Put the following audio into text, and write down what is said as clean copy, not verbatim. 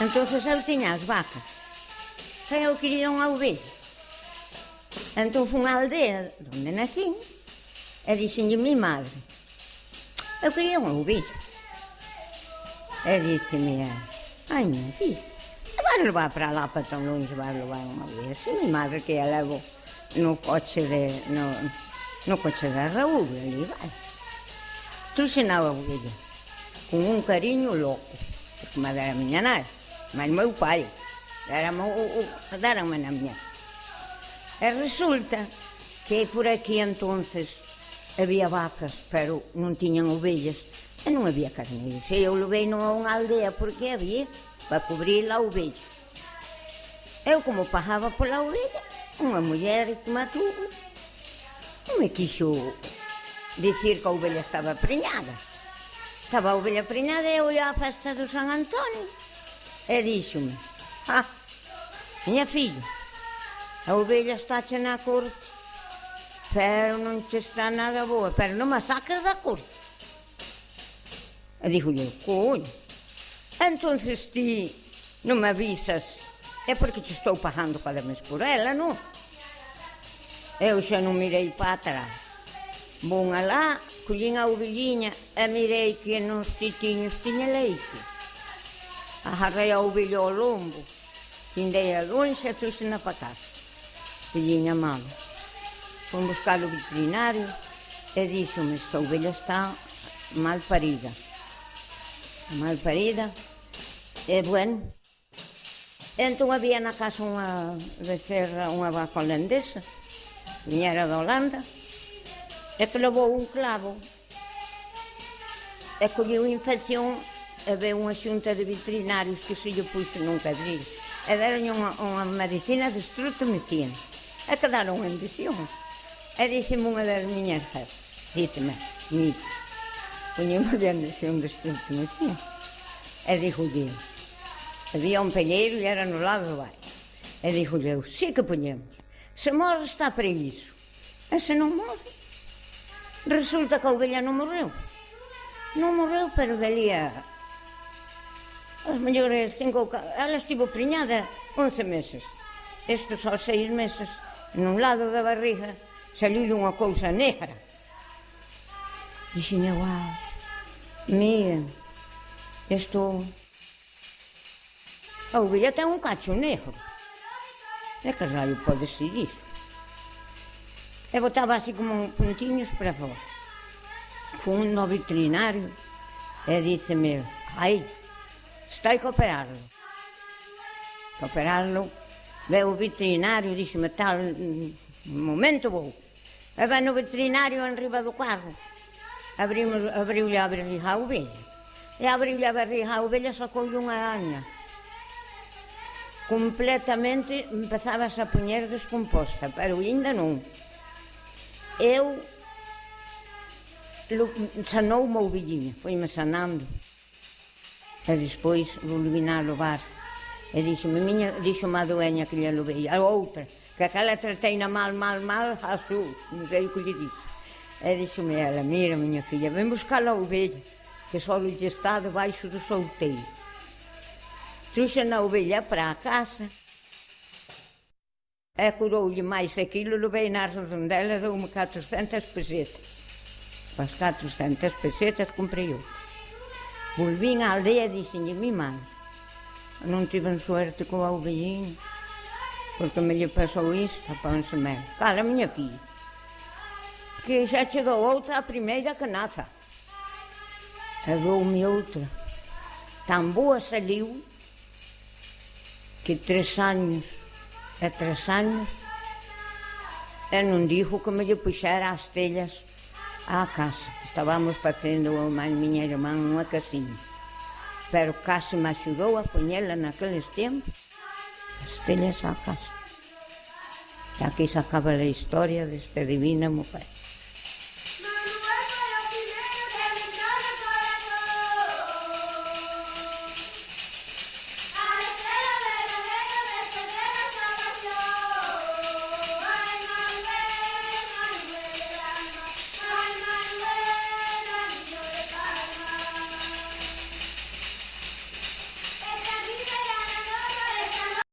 Entonces eu tiña as vacas, pero eu quería unha ovella. Entón fui unha aldea onde nacín e dixenlle mi madre, eu quería unha ovella. E dixeme, ai, minha filha, vai levar para lá, para tão longe, vai levar unha ovella. Se mi madre que a levo no coche da Raúl, ali vai. Trouxena a ovella, con un cariño louco, porque me dera a miña nai, mas meu pai, deranme na miña. E resulta que por aquí entonces había vacas, pero non tiñan ovellas, e non había carneiros. E eu levei a unha aldea porque había, para cubrir a ovella. Eu, como pagaba pola ovella, unha muller que me tuvo, non me quixo dicir que a ovella estaba preñada. Estaba a ovella preñada e eu ia á festa do San Antonio e díxome, miña filla, a ovella está che na corte, pero non te está nada boa, pero non me saques da corte. E dixo-lhe, coño, entonces ti non me avisas, é porque te estou pagando cada mes por ela, non? Eu xa non mirei para atrás. Vou alá, collín a ovelliña e mirei que nos titiños tiña leite. Agarrei a ovella ao lombo, findei a lonxa e trouxena para casa. Filliña mala. Fui buscar o veterinario e díxome, esta ovella está mal parida. Mal parida. E, bueno, entón había na casa unha becerra, unha vaca holandesa, viñera da Holanda, e que levou un clavo e colleu infección e veu unha xunta de veterinarios que se lle puxo nun cadrillo e deron unha medicina de estreptomicina e quedaron en visión. E díxeme unha das miñas jefas, díxeme, mira, poñémosle a inyección de estreptomicina. E díxolle, había un pelleiro e era no lado do baile. E díxolle, sí que poñemos. Se morre está para iso. E se non morre, resulta que a ovella non morreu. Non morreu, pero valía as mellores 5... Ela estivo preñada 11 meses. Estes aos 6 meses, nun lado da barriga, saliu unha cousa negra. Dixen, guau, mira, isto... A ovella ten un cacho negro. E que raio pode ser iso? E botaba así como puntiños para fora. Fui no veterinario e díceme, ai, está que operarlo. Que operarlo. Veu o veterinario, díxeme, tal momento vou. E vai no veterinario en riba do carro. Abriu-lhe a barriga a ovella. E abriu-lhe a barriga a ovella, sacou-lhe unha aña. Completamente empezabas a poñer descomposta, pero ainda non. Eu sanou-me a ovellinha, foi-me sanando. E despois volvina a levar. E dixo-me a doenha que lle levei, a outra, que aquela tratei-na mal, azul, non sei o que lle dixo. E dixo-me ela, mira, miña filha, ven buscar a ovelha, que só lle está debaixo do solteiro. Trouxen a ovelha para a casa e curou-lhe máis aquilo, levei na redondela, deu-me 400 pesetas. Para as 400 pesetas comprei outra. Volvín á aldea e dixenlle, mi madre, non tiven suerte con a ovellinha, porque me lle pasou isto, apónseme. Cala, miña filha, que xa chegou outra a primeira que naza. E dou-me outra. Tan boa saliu, que 3 anos e non dixo que me lle puxera as tellas á casa. Estábamos facendo a miña irmán unha casiña, pero case me axudou a poñela naqueles tempos as tellas á casa. E aquí se acaba a historia desta divina mujer.